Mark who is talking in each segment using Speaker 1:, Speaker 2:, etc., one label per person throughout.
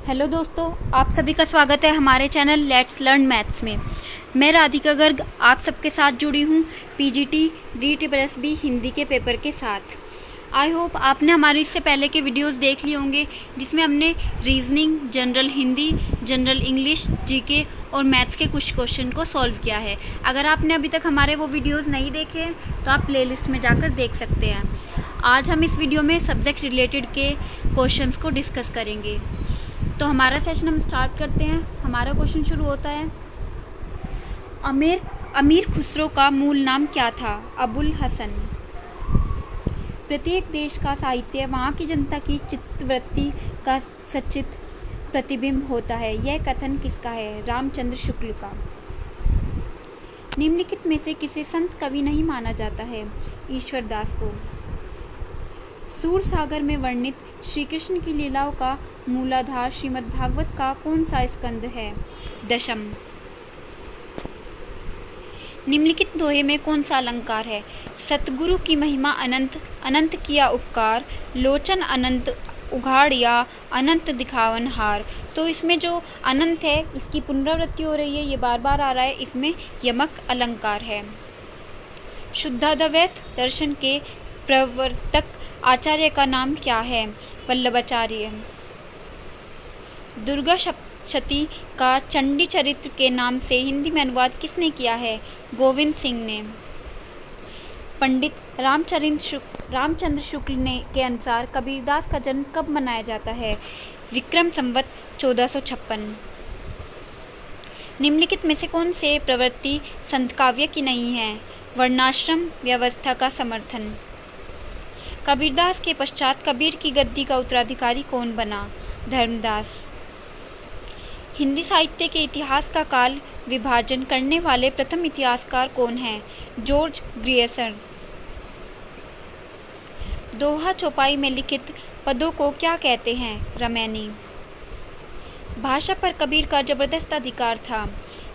Speaker 1: Hello दोस्तों, आप सभी का स्वागत है हमारे चैनल लेट्स लर्न मैथ्स में। मैं राधिका गर्ग आप सबके साथ जुड़ी हूँ पीजीटी DSSB हिंदी के पेपर के साथ। आई होप आपने हमारे इससे पहले के वीडियोस देख लिए होंगे जिसमें हमने reasoning, general Hindi, general English, GK और मैथ्स के कुछ क्वेश्चन को सॉल्व किया है। अगर आपने अभी तक हमारे वो वीडियोस नहीं देखे हैं तो आप प्लेलिस्ट में जाकर देख सकते हैं। आज हम इस वीडियो में सब्जेक्ट रिलेटेड के क्वेश्चंस को डिस्कस करेंगे। तो हमारा सेशन हम स्टार्ट करते हैं। हमारा क्वेश्चन शुरू होता है, अमीर खुसरो का मूल नाम क्या था? अबुल हसन। प्रत्येक देश का साहित्य वहाँ की जनता की चित्तवृत्ति का सचित प्रतिबिंब होता है। यह कथन किसका है? रामचंद्र शुक्ल का। निम्नलिखित में से किसे संत कवि नहीं माना जाता है? ईश्वर दास को। सूर सागर में वर्णित श्री कृष्ण की लीलाओं का मूलाधार श्रीमद् भागवत का कौन सा स्कंद है? दशम। निम्नलिखित दोहे में कौन सा अलंकार है? सतगुरु की महिमा अनंत, अनंत किया उपकार, लोचन अनंत उघाड़िया, अनंत दिखावन हार। तो इसमें जो अनंत है इसकी पुनरावृत्ति हो रही है, ये बार बार आ रहा है, इसमें यमक अलंकार है। शुद्धाद्वैत दर्शन के प्रवर्तक आचार्य का नाम क्या है? वल्लभाचार्य। दुर्गा सप्तशती का चंडी चरित्र के नाम से हिंदी में अनुवाद किसने किया है? गोविंद सिंह ने। पंडित रामचंद्र शुक्ल ने के अनुसार कबीरदास का जन्म कब मनाया जाता है? विक्रम संवत 1456। निम्नलिखित में से कौन से प्रवृत्ति संत काव्य की नहीं है? वर्णाश्रम व्यवस्था का समर्थन। कबीरदास के पश्चात कबीर की गद्दी का उत्तराधिकारी कौन बना? धर्मदास। हिंदी साहित्य के इतिहास का काल विभाजन करने वाले प्रथम इतिहासकार कौन हैं? George Grierson. दोहा चौपाई में लिखित पदों को क्या कहते हैं? रमैनी। भाषा पर कबीर का जबरदस्त अधिकार था।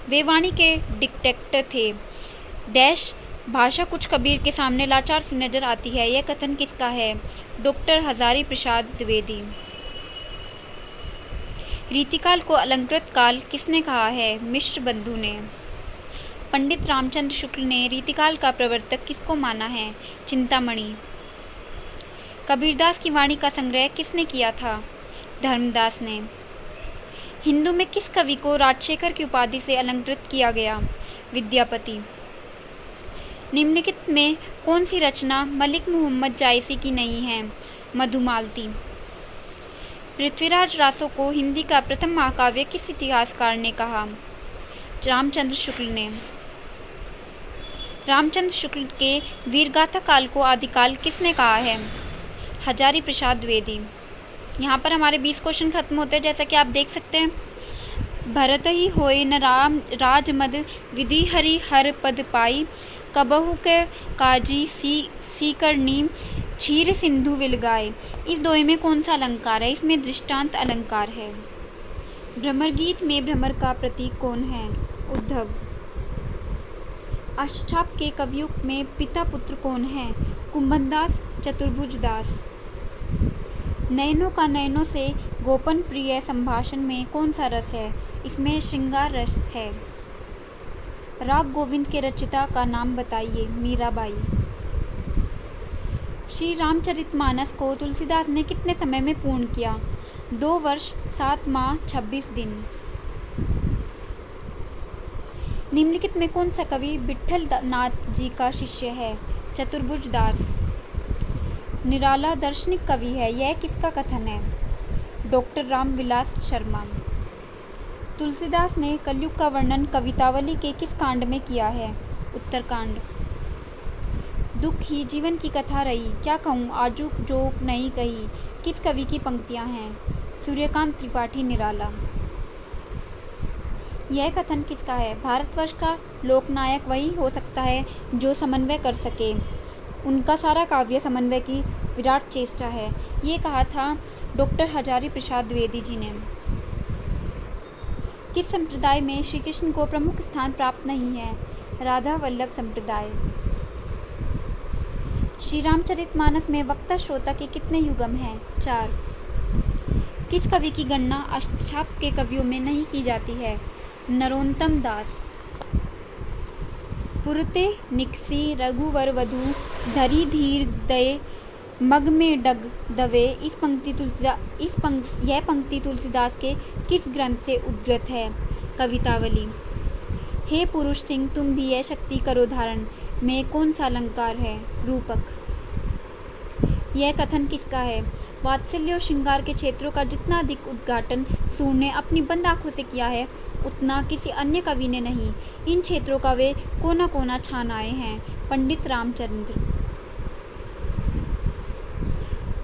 Speaker 1: वे वाणी के डिक्टेटर थे। डैश भाषा कुछ कबीर के सामने लाचार सी नजर आती है। यह कथन किसका है? डॉक्टर हजारी प्रसाद द्विवेदी। रीतिकाल को अलंकृत काल किसने कहा है? मिश्र बंधु ने। पंडित रामचंद्र शुक्ल ने रीतिकाल का प्रवर्तक किसको माना है? चिंतामणि। कबीरदास की वाणी का संग्रह किसने किया था? धर्मदास ने। हिंदू में किस कवि को राजशेखर की उपाधि से अलंकृत किया गया? विद्यापति। निम्नलिखित में कौन सी रचना मलिक मोहम्मद जायसी की नहीं है? मधुमालती। पृथ्वीराज रासो को हिंदी का प्रथम महाकाव्य किस इतिहासकार ने कहा? रामचंद्र शुक्ल ने। रामचंद्र शुक्ल के वीरगाथा काल को आदिकाल किसने कहा है? हजारी प्रसाद द्विवेदी। यहाँ पर हमारे 20 क्वेश्चन खत्म होते हैं, जैसा कि आप देख सकते हैं। भरत ही होए न राम राजमद, विधि हरि हर पद पाई, कबहु के काजी सी करनी, क्षीर सिंधु विलगाए। इस दोहे में कौन सा अलंकार है? इसमें दृष्टांत अलंकार है। भ्रमर गीत में भ्रमर का प्रतीक कौन है? उद्धव। अष्टछाप के कवियों में पिता पुत्र कौन है? कुंभनदास, चतुर्भुज दास। नयनों का नयनों से गोपन प्रिय संभाषण में कौन सा रस है? इसमें श्रृंगार रस है। राग गोविंद के रचिता का नाम बताइए? मीराबाई। श्री रामचरितमानस को तुलसीदास ने कितने समय में पूर्ण किया? 2 वर्ष 7 माह 26 दिन। निम्नलिखित में कौन सा कवि विट्ठल नाथ जी का शिष्य है? चतुर्भुज दास। निराला दार्शनिक कवि है, यह किसका कथन है? डॉक्टर रामविलास शर्मा। तुलसीदास ने कलयुग का वर्णन कवितावली के किस कांड में किया है? उत्तरकांड। दुख ही जीवन की कथा रही, क्या कहूँ आजू जो नहीं कही, किस कवि की पंक्तियाँ हैं? सूर्यकांत त्रिपाठी निराला। यह कथन किसका है? भारतवर्ष का लोकनायक वही हो सकता है जो समन्वय कर सके। उनका सारा काव्य समन्वय की विराट चेष्टा है। ये कहा था डॉक्टर हजारी प्रसाद द्विवेदी जी ने। किस संप्रदाय में श्री कृष्ण को प्रमुख स्थान प्राप्त नहीं है? राधा वल्लभ संप्रदाय। श्री रामचरितमानस में वक्ता श्रोता के कितने युगम हैं? 4। किस कवि की गणना अष्टछाप के कवियों में नहीं की जाती है? नरोत्तम दास। पुरते निकसी रघुवर वधु धरी धीर दये मग में डग दवे। यह पंक्ति तुलसीदास के किस ग्रंथ से उद्धृत है? कवितावली। हे पुरुष सिंह तुम भी यह शक्ति करो धारण, में कौन सा अलंकार है? रूपक। यह कथन किसका है? वात्सल्य और श्रृंगार के क्षेत्रों का जितना अधिक उद्घाटन सूर ने अपनी बंद आंखों से किया है, उतना किसी अन्य कवि ने नहीं। इन क्षेत्रों का वे कोना कोना छान आए हैं। पंडित रामचंद्र।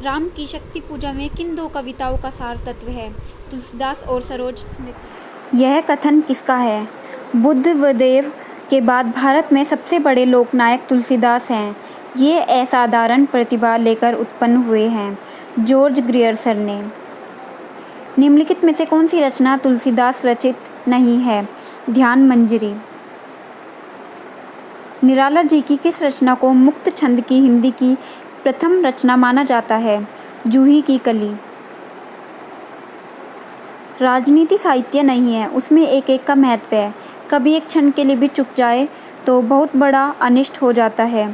Speaker 1: राम की शक्ति पूजा में किन दो कविताओं का सार तत्व है? तुलसीदास और सरोज स्मृति। यह कथन किसका है? बुद्धदेव के बाद भारत में सबसे बड़े लोकनायक तुलसीदास हैं। ये असाधारण प्रतिभा लेकर उत्पन्न हुए हैं। जॉर्ज ग्रियर्सन ने। निम्नलिखित में से कौन सी रचना तुलसीदास रचित नहीं है? ध्यान मंजरी। निराला जी की किस रचना को मुक्त छंद की हिंदी की प्रथम रचना माना जाता है? जूही की कली। राजनीति साहित्य नहीं है, उसमें एक एक का महत्व है। कभी एक क्षण के लिए भी चूक जाए तो बहुत बड़ा अनिष्ट हो जाता है।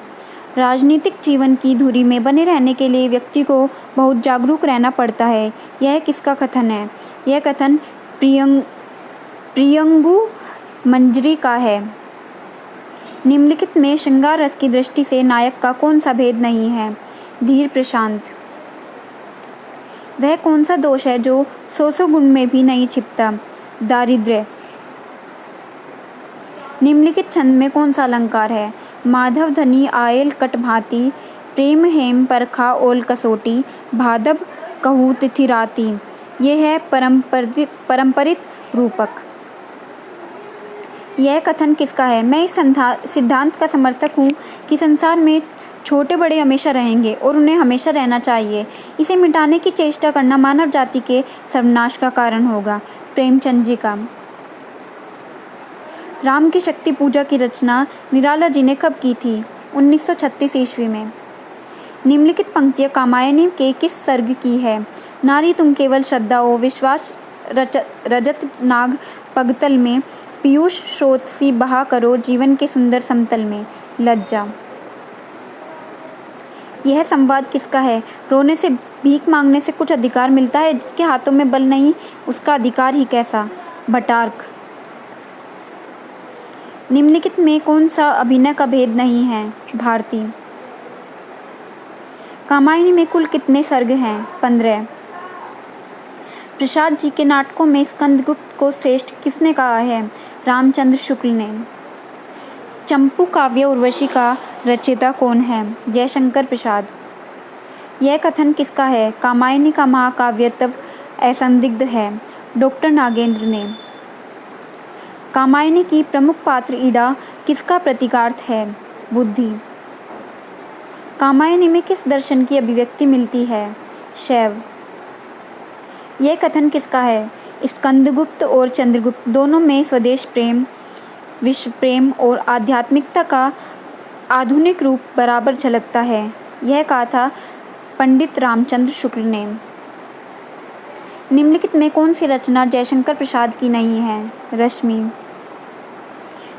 Speaker 1: राजनीतिक जीवन की धुरी में बने रहने के लिए व्यक्ति को बहुत जागरूक रहना पड़ता है। यह किसका कथन है? यह कथन प्रियंगु मंजरी का है। निम्नलिखित में श्रृंगार रस की दृष्टि से नायक का कौन सा भेद नहीं है? धीर प्रशांत। वह कौन सा दोष है जो 100 गुण में भी नहीं छिपता? दारिद्र्य। निम्नलिखित छंद में कौन सा अलंकार है? माधव धनी आयल कटभाती, प्रेम हेम परखा ओल कसोटी, भादव कहूँ तिथि राती। यह है परंपरित रूपक। यह कथन किसका है? मैं इस सिद्धांत का समर्थक हूँ कि संसार में छोटे बड़े हमेशा रहेंगे और उन्हें हमेशा रहना चाहिए। इसे मिटाने की चेष्टा करना मानव जाति के सर्वनाश का कारण होगा। प्रेमचंद जी का। राम की शक्ति पूजा की रचना निराला जी ने कब की थी? 1936 ईस्वी में। निम्नलिखित पंक्तियाँ कामायनी के किस सर्ग की है? नारी तुम केवल श्रद्धा हो, विश्वास रजत नाग पगतल में, पीयूष स्रोत सी बहा करो जीवन के सुंदर समतल में। लज्जा। यह संवाद किसका है? रोने से भीख मांगने से कुछ अधिकार मिलता है, जिसके हाथों में बल नहीं उसका अधिकार ही कैसा? भटार्क। निम्नलिखित में कौन सा अभिनय का भेद नहीं है? भारती। कामायनी में कुल कितने सर्ग हैं? 15। प्रसाद जी के नाटकों में स्कंदगुप्त को श्रेष्ठ किसने कहा है? रामचंद्र शुक्ल ने। चंपू काव्य उर्वशी का रचयिता कौन है? जयशंकर प्रसाद। यह कथन किसका है? कामायनी का महाकाव्यत्व असंदिग्ध है। डॉक्टर नागेंद्र ने। कामायनी की प्रमुख पात्र ईड़ा किसका प्रतीकार्थ है? बुद्धि। कामायनी में किस दर्शन की अभिव्यक्ति मिलती है? शैव। यह कथन किसका है? स्कंदगुप्त और चंद्रगुप्त दोनों में स्वदेश प्रेम, विश्व प्रेम और आध्यात्मिकता का आधुनिक रूप बराबर झलकता है। यह कहा था पंडित रामचंद्र शुक्ल ने। निम्नलिखित में कौन सी रचना जयशंकर प्रसाद की नहीं है? रश्मि।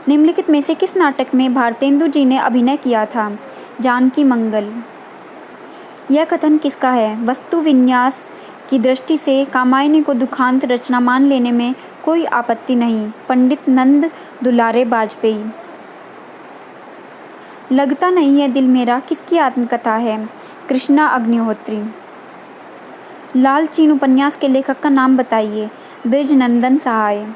Speaker 1: निम्नलिखित में से किस नाटक में भारतेंदु जी ने अभिनय किया था? जानकी मंगल। यह कथन किसका है? वस्तु विन्यास की दृष्टि से कामायनी को दुखांत रचना मान लेने में कोई आपत्ति नहीं। पंडित नंद दुलारे वाजपेयी। लगता नहीं है दिल मेरा किसकी आत्मकथा है? कृष्णा अग्निहोत्री। लाल चीन उपन्यास के लेखक का नाम बताइए? बृजनंदन सहाय।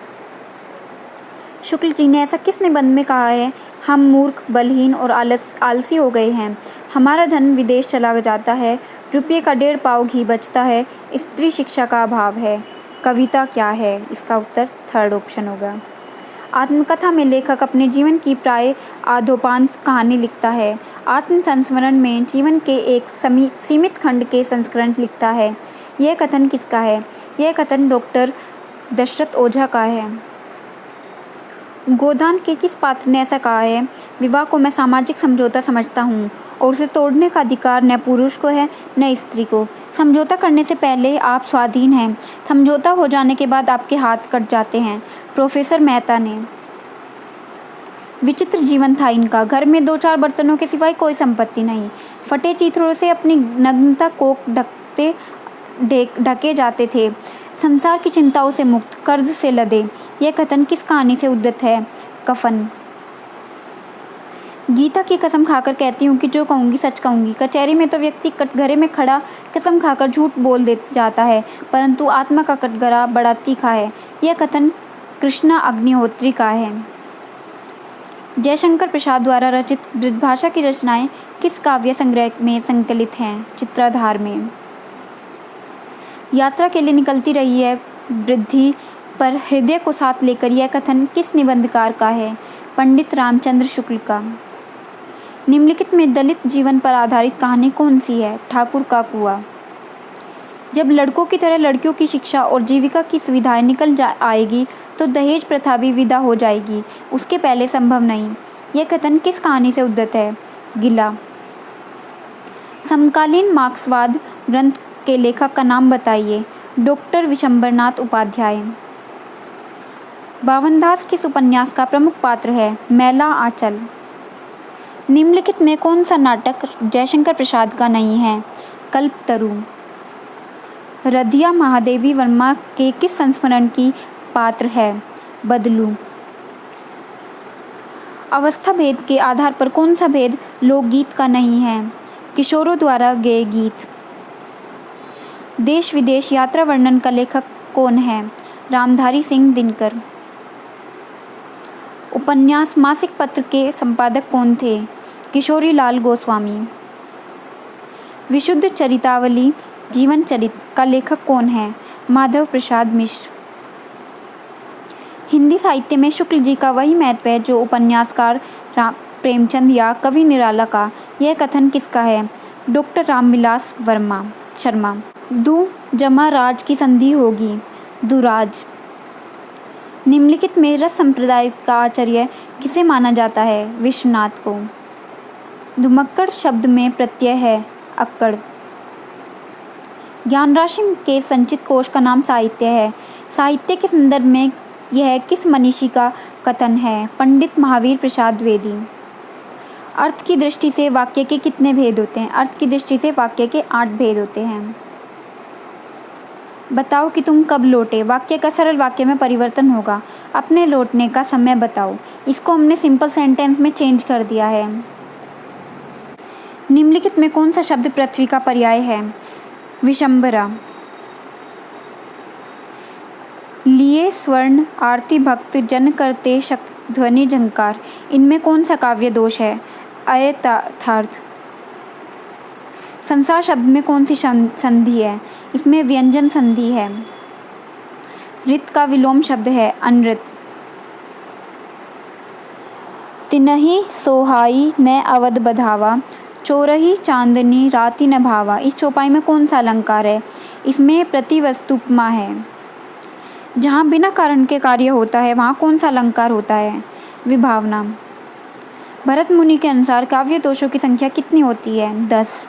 Speaker 1: शुक्ल जी ने ऐसा किस निबंध में कहा है? हम मूर्ख, बलहीन और आलसी हो गए हैं। हमारा धन विदेश चला जाता है, रुपये का 1.5 पाव घी बचता है, स्त्री शिक्षा का अभाव है। कविता क्या है? इसका उत्तर 3rd ऑप्शन होगा। आत्मकथा में लेखक अपने जीवन की प्राय आधोपांत कहानी लिखता है। आत्म संस्मरण में जीवन के एक सीमित खंड के संस्करण लिखता है। यह कथन किसका है? यह कथन डॉक्टर दशरथ ओझा का है। गोदान के किस पात्र ने ऐसा कहा है? विवाह को मैं सामाजिक समझौता समझता हूँ और उसे तोड़ने का अधिकार न पुरुष को है न स्त्री को। समझौता करने से पहले आप स्वाधीन हैं, समझौता हो जाने के बाद आपके हाथ कट जाते हैं। प्रोफेसर मेहता ने। विचित्र जीवन था इनका। घर में 2-4 बर्तनों के सिवाय कोई संपत्ति नहीं। फटे चीथड़ों से अपनी नग्नता को ढके जाते थे। संसार की चिंताओं से मुक्त, कर्ज से लदे। यह कथन किस कहानी से उद्धृत है? कफन। गीता की कसम खाकर कहती हूँ कि जो कहूँगी सच कहूँगी। कचहरी में तो व्यक्ति कटघरे में खड़ा कसम खाकर झूठ बोल दे जाता है, परंतु आत्मा का कटघरा बड़ा तीखा है। यह कथन कृष्णा अग्निहोत्री का है। जयशंकर प्रसाद द्वारा रचित ब्रजभाषा की रचनाएं किस काव्य संग्रह में संकलित हैं? चित्राधार में। यात्रा के लिए निकलती रही है वृद्धि पर हृदय को साथ लेकर। यह कथन किस निबंधकार का है? पंडित रामचंद्र शुक्ल का। निम्नलिखित में दलित जीवन पर आधारित कहानी कौन सी है? ठाकुर का कुआं। जब लड़कों की तरह लड़कियों की शिक्षा और जीविका की सुविधाएं निकल आएगी तो दहेज प्रथा भी विदा हो जाएगी, उसके पहले संभव नहीं। यह कथन किस कहानी से उद्धृत है? गिला। समकालीन मार्क्सवाद ग्रंथ के लेखक का नाम बताइए? डॉक्टर विशंबरनाथ उपाध्याय। बावनदास किस उपन्यास का प्रमुख पात्र है? मैला आंचल। निम्नलिखित में कौन सा नाटक जयशंकर प्रसाद का नहीं है? कल्पतरु। रधिया महादेवी वर्मा के किस संस्मरण की पात्र है? बदलू। अवस्था भेद के आधार पर कौन सा भेद लोकगीत का नहीं है? किशोरों द्वारा गए गीत। देश विदेश यात्रा वर्णन का लेखक कौन है? रामधारी सिंह दिनकर। उपन्यास मासिक पत्र के संपादक कौन थे? किशोरी लाल गोस्वामी। विशुद्ध चरितावली जीवन चरित का लेखक कौन है? माधव प्रसाद मिश्र। हिंदी साहित्य में शुक्ल जी का वही महत्व है जो उपन्यासकार प्रेमचंद या कवि निराला का। यह कथन किसका है? डॉक्टर रामविलास शर्मा। दु जमा राज की संधि होगी, दुराज। निम्नलिखित में रस संप्रदाय का आचार्य किसे माना जाता है? विश्वनाथ को। धुमक्कड़ शब्द में प्रत्यय है अक्कड़। ज्ञान राशि के संचित कोश का नाम साहित्य है। साहित्य के संदर्भ में यह किस मनीषी का कथन है? पंडित महावीर प्रसाद द्विवेदी। अर्थ की दृष्टि से वाक्य के कितने भेद होते हैं? अर्थ की दृष्टि से वाक्य के 8 भेद होते हैं। बताओ कि तुम कब लौटे। वाक्य का सरल वाक्य में परिवर्तन होगा। अपने लौटने का समय बताओ। इसको हमने सिंपल सेंटेंस में चेंज कर दिया है। निम्नलिखित में कौन सा शब्द पृथ्वी का पर्याय है? विशंबरा। लिए स्वर्ण आरती भक्त जन करते ध्वनि झंकार। इनमें कौन सा काव्य दोष है? अयथार्थ। संसार शब्द में कौन सी संधि है? इसमें व्यंजन संधि है। रित का विलोम शब्द है अनृत। तिनहि सोहाई न अवध बधावा, चोरही चांदनी राति न भावा। इस चौपाई में कौन सा अलंकार है? इसमें प्रतिवस्तु उपमा है। जहाँ बिना कारण के कार्य होता है वहाँ कौन सा अलंकार होता है? विभावना। भरत मुनि के अनुसार काव्य दोषों की संख्या कितनी होती है? 10।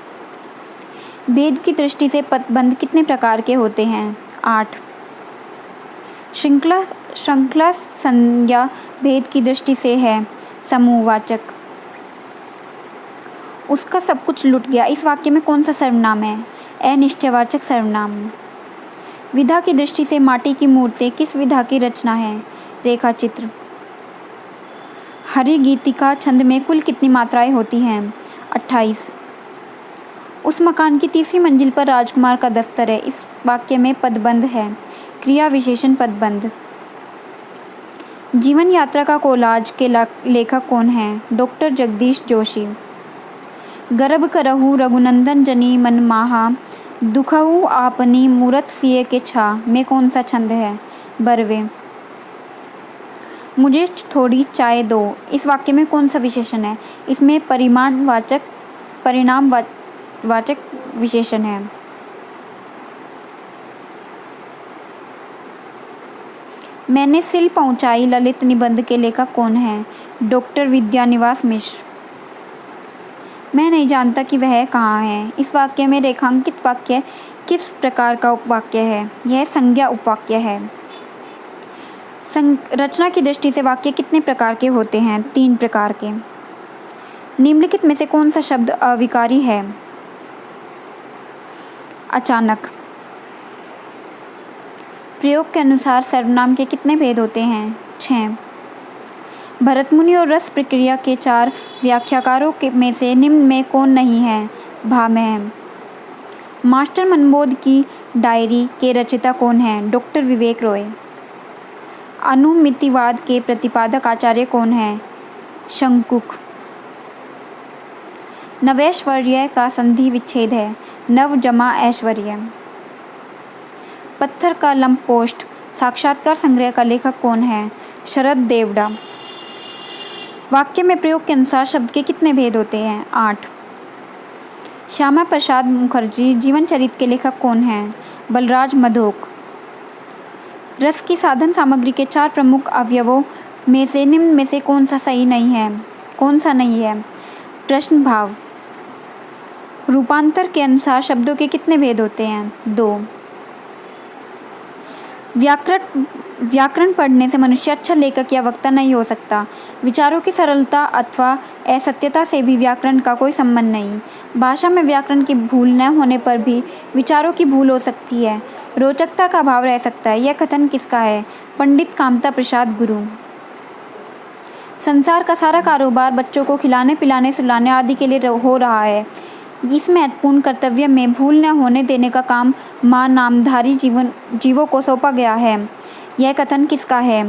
Speaker 1: भेद की दृष्टि से पदबंध कितने प्रकार के होते हैं? 8। श्रृंखला संज्ञा भेद की दृष्टि से है समूहवाचक। उसका सब कुछ लुट गया। इस वाक्य में कौन सा सर्वनाम है? अनिश्चयवाचक सर्वनाम। विधा की दृष्टि से माटी की मूर्तें किस विधा की रचना है? रेखाचित्र। हरि गीतिका छंद में कुल कितनी मात्राएं होती हैं? 28। उस मकान की तीसरी मंजिल पर राजकुमार का दफ्तर है। इस वाक्य में पदबंध है। क्रिया विशेषण पदबंध। जीवन यात्रा का कोलाज के लेखक कौन है? डॉक्टर जगदीश जोशी। गर्भ करहु रघुनंदन जनी मन माहा, दुखहु आपनी मूरत सिए के छा। में कौन सा छंद है? बरवे। मुझे थोड़ी चाय दो। इस वाक्य में कौन सा विशेषण है? इसमें परिणामवाचक विशेषण है। मैंने सिल पहुँचाई ललित निबंध के लेखक कौन हैं? डॉक्टर विद्यानिवास मिश्र। मैं नहीं जानता कि वह कहाँ है। इस वाक्य में रेखांकित वाक्य किस प्रकार का उपवाक्य है? यह संज्ञा उपवाक्य है। रचना की दृष्टि से वाक्य कितने प्रकार के होते हैं? 3 प्रकार के। निम्नलिखित में से कौन सा शब्द अविकारी है? अचानक। प्रयोग के अनुसार सर्वनाम के कितने भेद होते हैं? 6। भरतमुनि और रस प्रक्रिया के 4 व्याख्याकारों में से निम्न में कौन नहीं है? भामह। मास्टर मनबोध की डायरी के रचयिता कौन हैं? डॉक्टर विवेक रॉय। अनुमितिवाद के प्रतिपादक आचार्य कौन हैं? शंकुक। नवैश्वर्य का संधि विच्छेद है। नव जमा ऐश्वर्य। पत्थर का लंपपोस्ट साक्षात्कार संग्रह का लेखक कौन है? शरद देवड़ा। वाक्य में प्रयोग के अनुसार शब्द के कितने भेद होते हैं? 8। श्यामा प्रसाद मुखर्जी जीवन चरित्र के लेखक कौन हैं? बलराज मधोक। रस की साधन सामग्री के 4 प्रमुख अवयवों में से निम्न में से कौन सा नहीं है? प्रश्न भाव। रूपांतर के अनुसार शब्दों के कितने भेद होते हैं? 2। व्याकरण पढ़ने से मनुष्य अच्छा लेखक या वक्ता नहीं हो सकता। विचारों की सरलता अथवा असत्यता से भी व्याकरण का कोई संबंध नहीं। भाषा में व्याकरण की भूल न होने पर भी विचारों की भूल हो सकती है। रोचकता का अभाव रह सकता है। यह कथन किसका है? पंडित कामता प्रसाद गुरु। संसार का सारा कारोबार बच्चों को खिलाने पिलाने सुलाने आदि के लिए हो रहा है। इस महत्वपूर्ण कर्तव्य में भूल न होने देने का काम मां नामधारी जीवों को सौंपा गया है। यह कथन किसका है?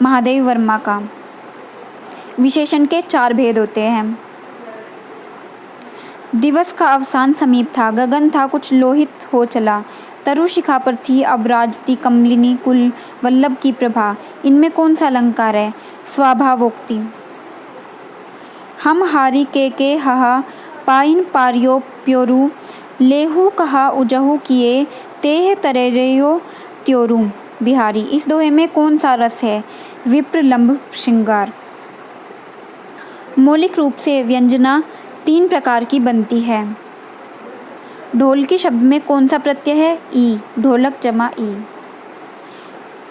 Speaker 1: महादेव वर्मा का। विशेषण के 4 भेद होते हैं। दिवस का अवसान समीप था। गगन था कुछ लोहित हो चला। तरु शिखा पर थी अब राजती कमलिनी कुल वल्लभ की प्रभा। इनमें कौन सा अलंकार है? स्वाभावोक्ति। हम हारी के हहा पाइन पारियो प्योरू लेहू कहा उजहू किए तेह तरेयो त्योरू बिहारी। इस दोहे में कौन सा रस है? विप्र लंब श्रृंगार। मौलिक रूप से व्यंजना 3 प्रकार की बनती है। ढोलकी शब्द में कौन सा प्रत्यय है? ई। ढोलक जमा ई।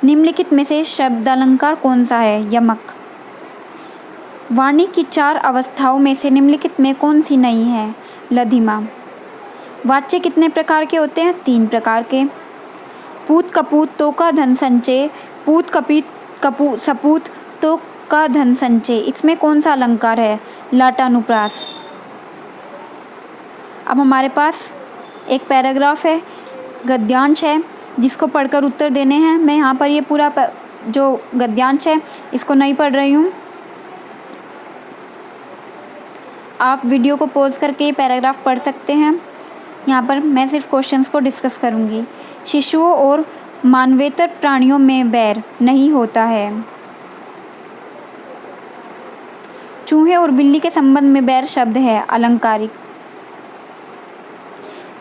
Speaker 1: निम्नलिखित में से शब्दालंकार कौन सा है? यमक। वाणी की 4 अवस्थाओं में से निम्नलिखित में कौन सी नहीं है? लधिमा। वाच्य कितने प्रकार के होते हैं? 3 प्रकार के। पूत कपूत तो का धन संचय। पूत कपित कपू सपूत तो का धन संचय। इसमें कौन सा अलंकार है? लाटानुप्रास। अब हमारे पास एक पैराग्राफ है, गद्यांश है, जिसको पढ़कर उत्तर देने हैं। मैं यहाँ पर ये पूरा जो गद्यांश है इसको नहीं पढ़ रही हूँ। आप वीडियो को पॉज करके ये पैराग्राफ पढ़ सकते हैं। यहाँ पर मैं सिर्फ क्वेश्चंस को डिस्कस करूँगी। शिशुओं और मानवेतर प्राणियों में बैर नहीं होता है। चूहे और बिल्ली के संबंध में बैर शब्द है अलंकारिक।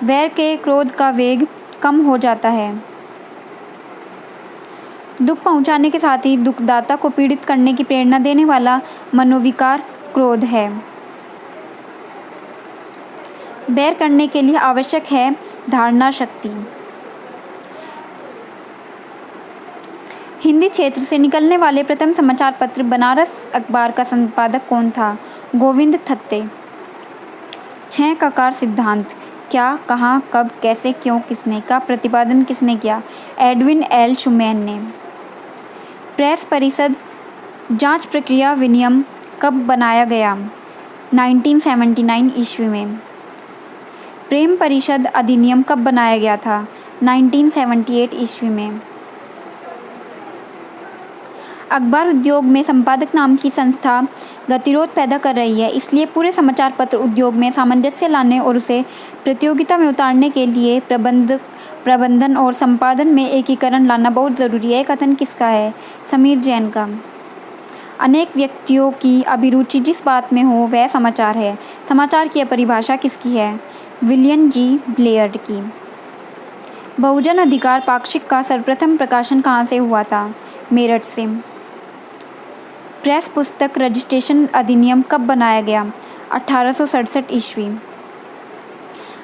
Speaker 1: वैर के क्रोध का वेग कम हो जाता है। दुख पहुंचाने के साथ ही दुखदाता को पीड़ित करने की प्रेरणा देने वाला मनोविकार क्रोध है। बैर करने के लिए आवश्यक है धारणा शक्ति। हिंदी क्षेत्र से निकलने वाले प्रथम समाचार पत्र बनारस अखबार का संपादक कौन था? गोविंद थत्ते। 6 ककार सिद्धांत। क्या, कहाँ, कब, कैसे, क्यों, किसने का प्रतिपादन किसने किया? एडविन एल शुमैन ने। प्रेस परिषद जांच प्रक्रिया विनियम कब बनाया गया? 1979 ईस्वी में। प्रेम परिषद अधिनियम कब बनाया गया था? 1978 ईस्वी में। अखबार उद्योग में संपादक नाम की संस्था गतिरोध पैदा कर रही है, इसलिए पूरे समाचार पत्र उद्योग में सामंजस्य लाने और उसे प्रतियोगिता में उतारने के लिए प्रबंधन और संपादन में एकीकरण लाना बहुत ज़रूरी है। कथन किसका है? समीर जैन का। अनेक व्यक्तियों की अभिरुचि जिस बात में हो वह समाचार है। समाचार की परिभाषा किसकी है? विलियम जी ब्लेयर्ड की। बहुजन अधिकार पाक्षिक का सर्वप्रथम प्रकाशन कहाँ से हुआ था? मेरठ से। प्रेस पुस्तक रजिस्ट्रेशन अधिनियम कब बनाया गया? 1867 ईस्वी।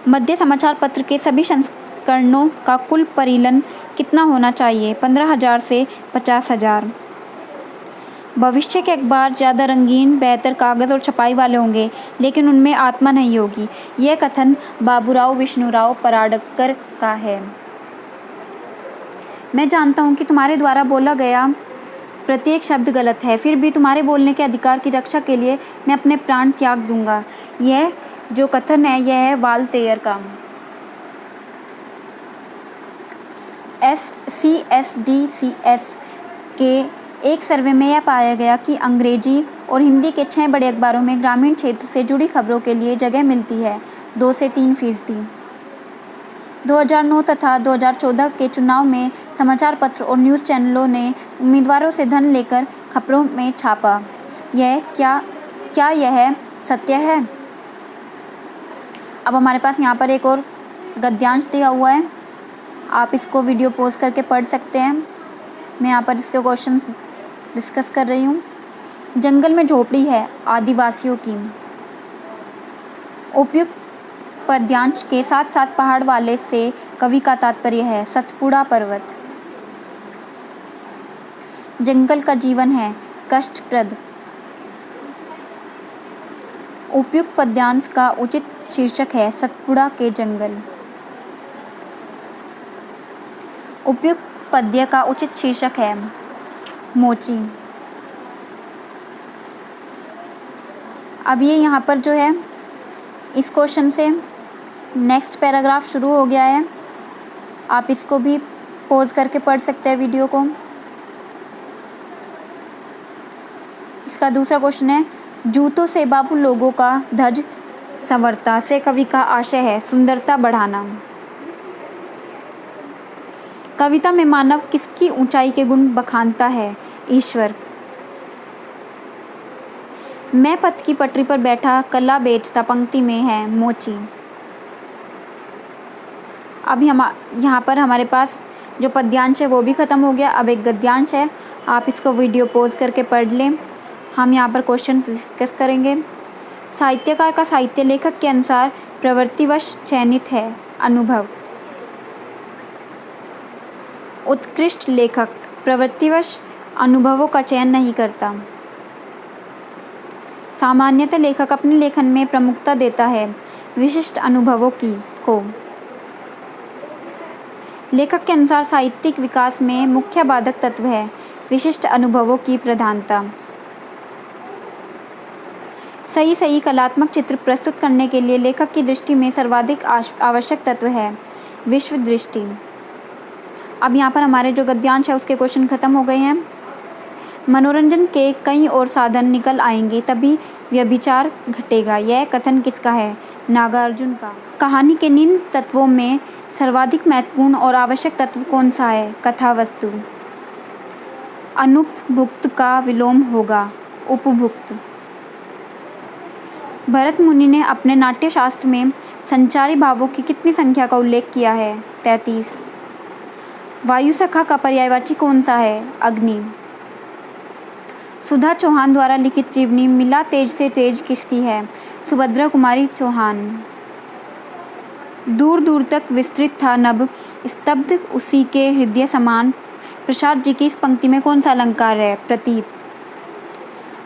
Speaker 1: मध्य समाचार पत्र के सभी संस्करणों का कुल परिलन कितना होना चाहिए? 15,000 से 50,000। भविष्य के अखबार ज़्यादा रंगीन, बेहतर कागज़ और छपाई वाले होंगे, लेकिन उनमें आत्मा नहीं होगी। यह कथन बाबूराव विष्णुराव पराडकर का है। मैं जानता हूँ कि तुम्हारे द्वारा बोला गया प्रत्येक शब्द गलत है, फिर भी तुम्हारे बोलने के अधिकार की रक्षा के लिए मैं अपने प्राण त्याग दूंगा। यह जो कथन है, यह है वाल्तेयर का। CSDCS के एक सर्वे में यह पाया गया कि अंग्रेजी और हिंदी के 6 बड़े अखबारों में ग्रामीण क्षेत्र से जुड़ी खबरों के लिए जगह मिलती है, 2 से 3%। 2009 तथा 2014 के चुनाव में समाचार पत्र और न्यूज़ चैनलों ने उम्मीदवारों से धन लेकर खबरों में छापा। यह क्या यह सत्य है? अब हमारे पास यहाँ पर एक और गद्यांश दिया हुआ है, आप इसको वीडियो पॉज करके पढ़ सकते हैं। मैं यहाँ पर इसके क्वेश्चन डिस्कस कर रही हूँ। जंगल में झोपड़ी है आदिवासियों की। उपयुक्त पद्यांश के साथ साथ पहाड़ वाले से कवि का तात्पर्य है सतपुड़ा पर्वत। जंगल का जीवन है कष्टप्रद। उपयुक्त पद्यांश का उचित शीर्षक है सतपुड़ा के जंगल। उपयुक्त पद्य का उचित शीर्षक है मोची। अब ये यहाँ पर जो है इस क्वेश्चन से नेक्स्ट पैराग्राफ शुरू हो गया है, आप इसको भी पॉज करके पढ़ सकते हैं वीडियो को। इसका दूसरा क्वेश्चन है जूतों से बाबू लोगों का ध्वज संवरता से कवि का आशय है सुंदरता बढ़ाना। कविता में मानव किसकी ऊंचाई के गुण बखानता है? ईश्वर। मैं पथ की पटरी पर बैठा कला बेचता पंक्ति में है मोची। अब यहाँ पर हमारे पास जो पद्यांश है वो भी ख़त्म हो गया। अब एक गद्यांश है, आप इसको वीडियो पॉज करके पढ़ लें। हम यहाँ पर क्वेश्चन डिस्कस करेंगे। साहित्यकार का साहित्य लेखक के अनुसार प्रवृत्तिवश चयनित है अनुभव। उत्कृष्ट लेखक प्रवृत्तिवश अनुभवों का चयन नहीं करता। सामान्यतः लेखक अपने लेखन में प्रमुखता देता है विशिष्ट अनुभवों को। लेखक के अनुसार साहित्यिक विकास में मुख्य बाधक तत्व है विशिष्ट अनुभवों की प्रधानता। सही कलात्मक चित्र प्रस्तुत करने के लिए लेखक की दृष्टि में सर्वाधिक आवश्यक तत्व है विश्व दृष्टि। अब यहाँ पर हमारे जो गद्यांश है उसके क्वेश्चन ख़त्म हो गए हैं। मनोरंजन के कई और साधन निकल आएंगे तभी व्यभिचार घटेगा। यह कथन किसका है? नागार्जुन का। कहानी के निम्न तत्वों में सर्वाधिक महत्वपूर्ण और आवश्यक तत्व कौन सा है? कथा वस्तु। अनुपभुक्त का विलोम होगा उपभुक्त। भरत मुनि ने अपने नाट्यशास्त्र में संचारी भावों की कितनी संख्या का उल्लेख किया है? 33। वायु सखा का पर्यायवाची कौन सा है? अग्नि। सुधा चौहान द्वारा लिखित जीवनी मिला तेज से तेज किसकी है? सुभद्रा कुमारी चौहान। दूर दूर तक विस्तृत था नभ स्तब्ध उसी के हृदय समान। प्रसाद जी की इस पंक्ति में कौन सा अलंकार है? प्रतीप।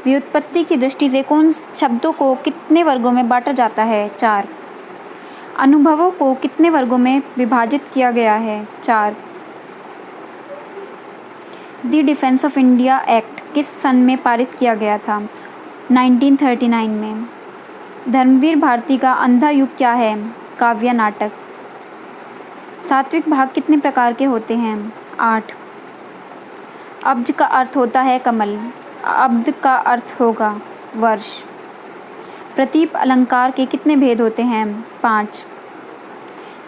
Speaker 1: व्युत्पत्ति की दृष्टि से कौन शब्दों को कितने वर्गों में बांटा जाता है? 4। अनुभवों को कितने वर्गों में विभाजित किया गया है? 4। The defence of India act किस सन में पारित किया गया था? 1939 में। धर्मवीर भारती का अंधा युग क्या है? काव्य नाटक। सात्विक भाग कितने प्रकार के होते हैं? 8। अब्ज का अर्थ होता है कमल। अब्द का अर्थ होगा वर्ष। प्रतीप अलंकार के कितने भेद होते हैं? 5।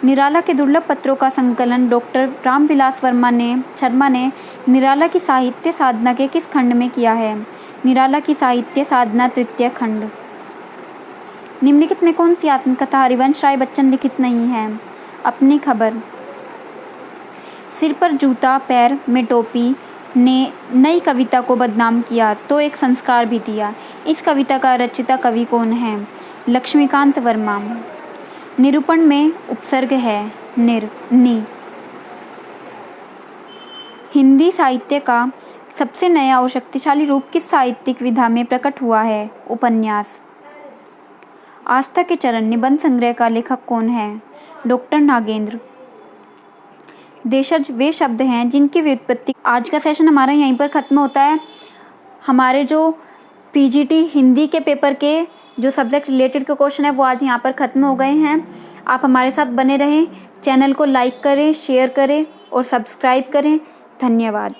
Speaker 1: निराला के दुर्लभ पत्रों का संकलन डॉक्टर रामविलास शर्मा ने निराला की साहित्य साधना के किस खंड में किया है? निराला की साहित्य साधना तृतीय खंड। निम्नलिखित में कौन सी आत्मकथा हरिवंश राय बच्चन लिखित नहीं है? अपनी खबर। सिर पर जूता पैर में टोपी ने नई कविता को बदनाम किया तो एक संस्कार भी दिया। इस कविता का रचयिता कवि कौन है? लक्ष्मीकांत वर्मा। निरूपण में उपसर्ग है नि। हिंदी साहित्य का सबसे नया और शक्तिशाली रूप किस साहित्यिक विधा में प्रकट हुआ है? उपन्यास। आस्था के चरण निबंध संग्रह का लेखक कौन है? डॉक्टर नागेंद्र। देशज वे शब्द हैं जिनकी व्युत्पत्ति। आज का सेशन हमारा यहीं पर ख़त्म होता है। हमारे जो पीजीटी हिंदी के पेपर के जो सब्जेक्ट रिलेटेड के क्वेश्चन है वो आज यहाँ पर ख़त्म हो गए हैं। आप हमारे साथ बने रहें, चैनल को लाइक करें, शेयर करें और सब्सक्राइब करें। धन्यवाद।